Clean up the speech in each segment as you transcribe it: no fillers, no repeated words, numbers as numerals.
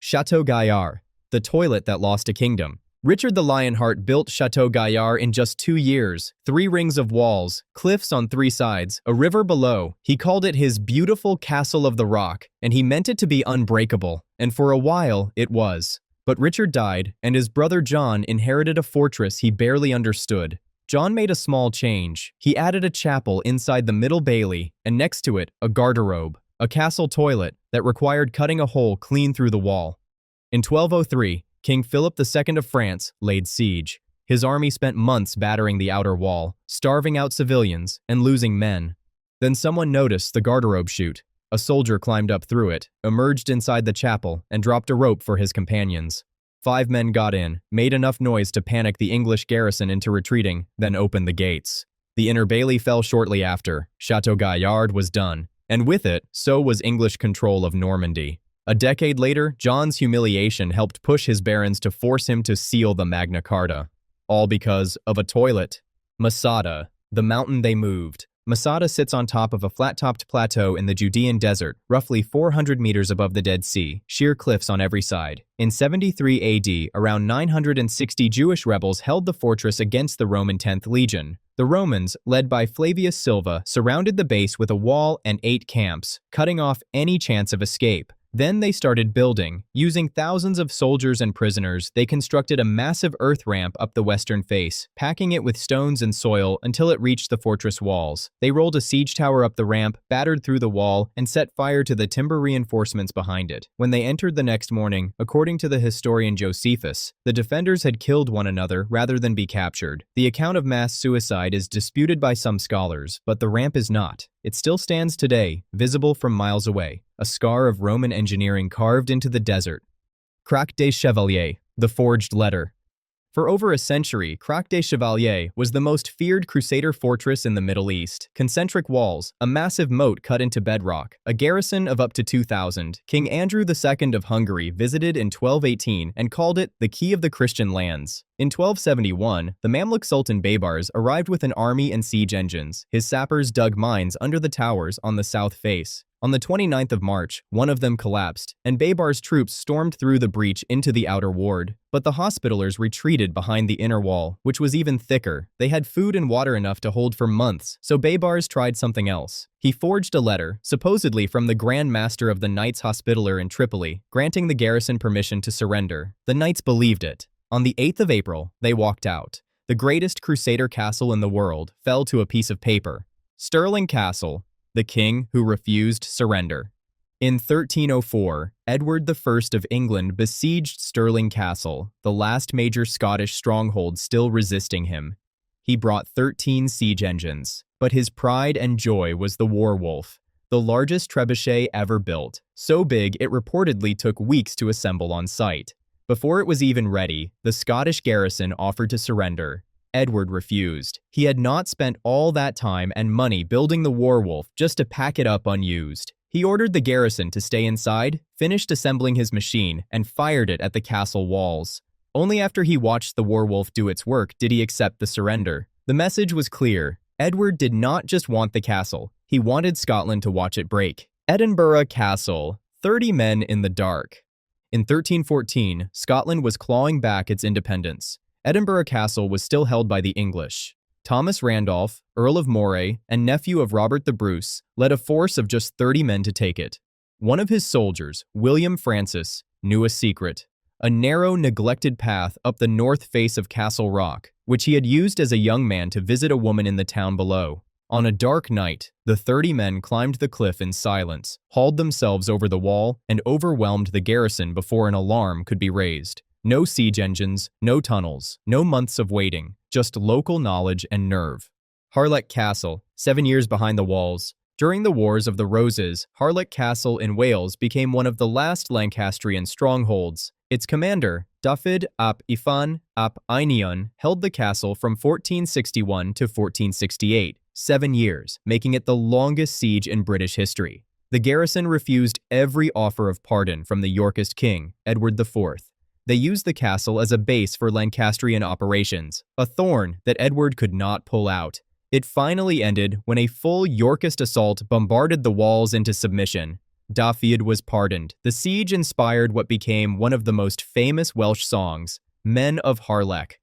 Chateau Gaillard, the toilet that lost a kingdom. Richard the Lionheart built Chateau Gaillard in just 2 years. 3 rings of walls, cliffs on 3 sides, a river below. He called it his beautiful Castle of the Rock, and he meant it to be unbreakable. And for a while, it was. But Richard died, and his brother John inherited a fortress he barely understood. John made a small change. He added a chapel inside the middle bailey, and next to it, a garderobe, a castle toilet that required cutting a hole clean through the wall. In 1203, King Philip II of France laid siege. His army spent months battering the outer wall, starving out civilians and losing men. Then someone noticed the garderobe chute. A soldier climbed up through it, emerged inside the chapel, and dropped a rope for his companions. 5 men got in, made enough noise to panic the English garrison into retreating, then opened the gates. The inner bailey fell shortly after. Chateau Gaillard was done, and with it, so was English control of Normandy. A decade later, John's humiliation helped push his barons to force him to seal the Magna Carta. All because of a toilet. Masada, the mountain they moved. Masada sits on top of a flat-topped plateau in the Judean desert, roughly 400 meters above the Dead Sea, sheer cliffs on every side. In 73 AD, around 960 Jewish rebels held the fortress against the Roman 10th Legion. The Romans, led by Flavius Silva, surrounded the base with a wall and 8 camps, cutting off any chance of escape. Then they started building. Using thousands of soldiers and prisoners, they constructed a massive earth ramp up the western face, packing it with stones and soil until it reached the fortress walls. They rolled a siege tower up the ramp, battered through the wall, and set fire to the timber reinforcements behind it. When they entered the next morning, according to the historian Josephus, the defenders had killed one another rather than be captured. The account of mass suicide is disputed by some scholars, but the ramp is not. It still stands today, visible from miles away, a scar of Roman engineering carved into the desert. Crac des Chevaliers, the forged letter. For over a century, Crac des Chevaliers was the most feared crusader fortress in the Middle East. Concentric walls, a massive moat cut into bedrock, a garrison of up to 2,000. King Andrew II of Hungary visited in 1218 and called it the Key of the Christian Lands. In 1271, the Mamluk Sultan Baybars arrived with an army and siege engines. His sappers dug mines under the towers on the south face. On the 29th of March, one of them collapsed, and Baybar's troops stormed through the breach into the outer ward. But the Hospitallers retreated behind the inner wall, which was even thicker. They had food and water enough to hold for months, so Baybars tried something else. He forged a letter, supposedly from the Grand Master of the Knights Hospitaller in Tripoli, granting the garrison permission to surrender. The knights believed it. On the 8th of April, they walked out. The greatest crusader castle in the world fell to a piece of paper. Stirling Castle, the king who refused surrender. In 1304, Edward I of England besieged Stirling Castle, the last major Scottish stronghold still resisting him. He brought 13 siege engines, but his pride and joy was the Warwolf, the largest trebuchet ever built, so big it reportedly took weeks to assemble on site. Before it was even ready, the Scottish garrison offered to surrender. Edward refused. He had not spent all that time and money building the Warwolf just to pack it up unused. He ordered the garrison to stay inside, finished assembling his machine, and fired it at the castle walls. Only after he watched the Warwolf do its work did he accept the surrender. The message was clear. Edward did not just want the castle. He wanted Scotland to watch it break. Edinburgh Castle, 30 men in the dark. In 1314, Scotland was clawing back its independence. Edinburgh Castle was still held by the English. Thomas Randolph, Earl of Moray, and nephew of Robert the Bruce, led a force of just 30 men to take it. One of his soldiers, William Francis, knew a secret: a narrow, neglected path up the north face of Castle Rock, which he had used as a young man to visit a woman in the town below. On a dark night, the 30 men climbed the cliff in silence, hauled themselves over the wall, and overwhelmed the garrison before an alarm could be raised. No siege engines, no tunnels, no months of waiting, just local knowledge and nerve. Harlech Castle, 7 years behind the walls. During the Wars of the Roses, Harlech Castle in Wales became one of the last Lancastrian strongholds. Its commander, Dafydd ap Ifan ap Einion, held the castle from 1461 to 1468, 7 years, making it the longest siege in British history. The garrison refused every offer of pardon from the Yorkist king, Edward IV. They used the castle as a base for Lancastrian operations, a thorn that Edward could not pull out. It finally ended when a full Yorkist assault bombarded the walls into submission. Dafydd was pardoned. The siege inspired what became one of the most famous Welsh songs, Men of Harlech.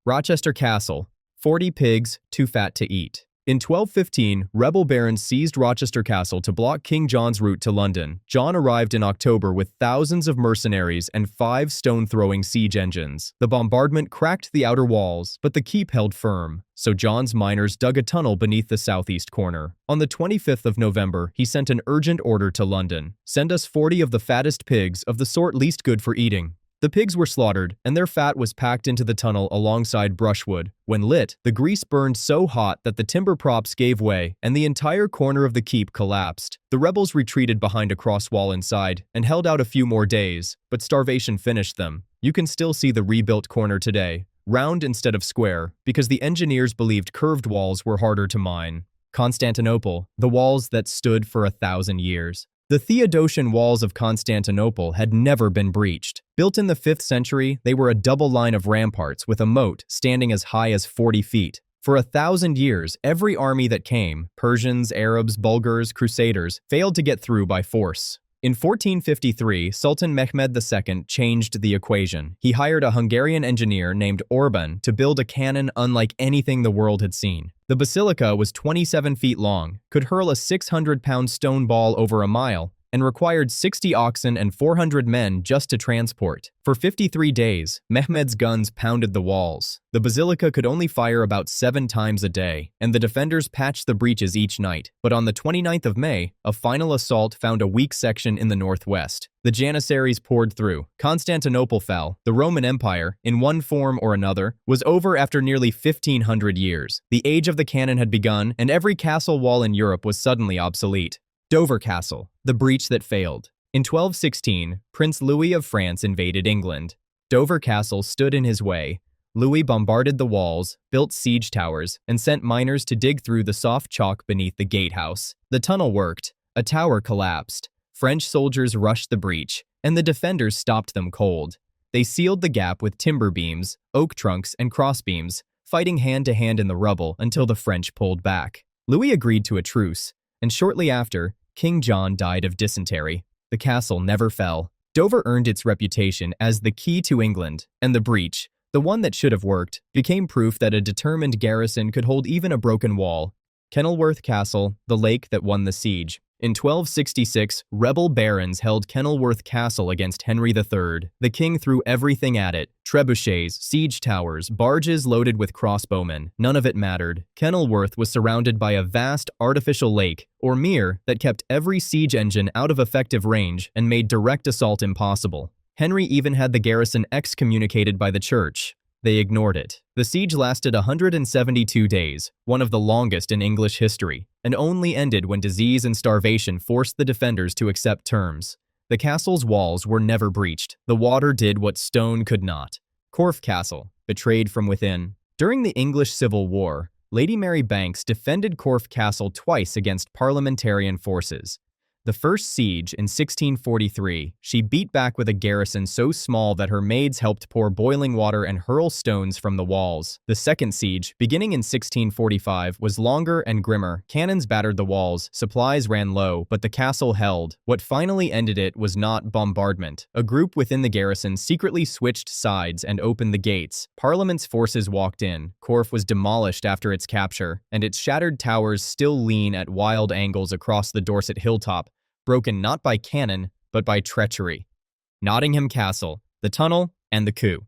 Rochester Castle, 40 pigs, too fat to eat. In 1215, rebel barons seized Rochester Castle to block King John's route to London. John arrived in October with thousands of mercenaries and 5 stone-throwing siege engines. The bombardment cracked the outer walls, but the keep held firm, so John's miners dug a tunnel beneath the southeast corner. On the 25th of November, he sent an urgent order to London. "Send us 40 of the fattest pigs, of the sort least good for eating." The pigs were slaughtered, and their fat was packed into the tunnel alongside brushwood. When lit, the grease burned so hot that the timber props gave way, and the entire corner of the keep collapsed. The rebels retreated behind a cross wall inside, and held out a few more days, but starvation finished them. You can still see the rebuilt corner today, round instead of square, because the engineers believed curved walls were harder to mine. Constantinople, the walls that stood for 1,000 years. The Theodosian walls of Constantinople had never been breached. Built in the 5th century, they were a double line of ramparts with a moat standing as high as 40 feet. For 1,000 years, every army that came, Persians, Arabs, Bulgars, Crusaders, failed to get through by force. In 1453, Sultan Mehmed II changed the equation. He hired a Hungarian engineer named Orban to build a cannon unlike anything the world had seen. The basilica was 27 feet long, could hurl a 600-pound stone ball over a mile, and required 60 oxen and 400 men just to transport. For 53 days, Mehmed's guns pounded the walls. The basilica could only fire about 7 times a day, and the defenders patched the breaches each night. But on the 29th of May, a final assault found a weak section in the northwest. The Janissaries poured through. Constantinople fell. The Roman Empire, in one form or another, was over after nearly 1,500 years. The age of the cannon had begun, and every castle wall in Europe was suddenly obsolete. Dover Castle, the breach that failed. In 1216, Prince Louis of France invaded England. Dover Castle stood in his way. Louis bombarded the walls, built siege towers, and sent miners to dig through the soft chalk beneath the gatehouse. The tunnel worked. A tower collapsed. French soldiers rushed the breach, and the defenders stopped them cold. They sealed the gap with timber beams, oak trunks, and crossbeams, fighting hand-to-hand in the rubble until the French pulled back. Louis agreed to a truce, and shortly after, King John died of dysentery. The castle never fell. Dover earned its reputation as the key to England, and the breach, the one that should have worked, became proof that a determined garrison could hold even a broken wall. Kenilworth Castle, the lake that won the siege. In 1266, rebel barons held Kenilworth Castle against Henry III. The king threw everything at it: trebuchets, siege towers, barges loaded with crossbowmen. None of it mattered. Kenilworth was surrounded by a vast artificial lake, or mere, that kept every siege engine out of effective range and made direct assault impossible. Henry even had the garrison excommunicated by the church. They ignored it. The siege lasted 172 days, one of the longest in English history, and only ended when disease and starvation forced the defenders to accept terms. The castle's walls were never breached. The water did what stone could not. Corfe Castle, betrayed from within. During the English Civil War, Lady Mary Banks defended Corfe Castle twice against parliamentarian forces. The first siege in 1643, she beat back with a garrison so small that her maids helped pour boiling water and hurl stones from the walls. The second siege, beginning in 1645, was longer and grimmer. Cannons battered the walls, supplies ran low, but the castle held. What finally ended it was not bombardment. A group within the garrison secretly switched sides and opened the gates. Parliament's forces walked in. Corfe was demolished after its capture, and its shattered towers still lean at wild angles across the Dorset hilltop, broken not by cannon, but by treachery. Nottingham Castle, the tunnel, and the coup.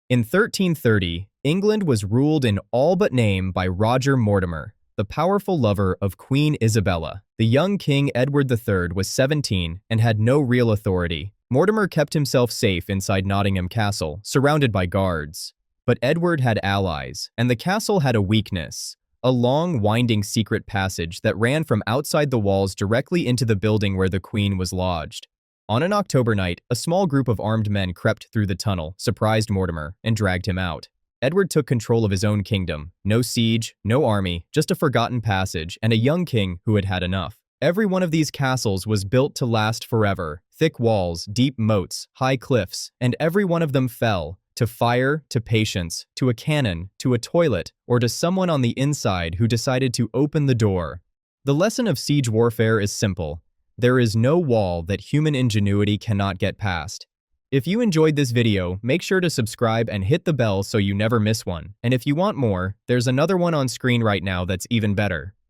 In 1330, England was ruled in all but name by Roger Mortimer, the powerful lover of Queen Isabella. The young King Edward III was 17 and had no real authority. Mortimer kept himself safe inside Nottingham Castle, surrounded by guards. But Edward had allies, and the castle had a weakness: a long, winding secret passage that ran from outside the walls directly into the building where the Queen was lodged. On an October night, a small group of armed men crept through the tunnel, surprised Mortimer, and dragged him out. Edward took control of his own kingdom. No siege, no army, just a forgotten passage, and a young king who had had enough. Every one of these castles was built to last forever. Thick walls, deep moats, high cliffs, and every one of them fell. To fire, to patience, to a cannon, to a toilet, or to someone on the inside who decided to open the door. The lesson of siege warfare is simple. There is no wall that human ingenuity cannot get past. If you enjoyed this video, make sure to subscribe and hit the bell so you never miss one. And if you want more, there's another one on screen right now that's even better.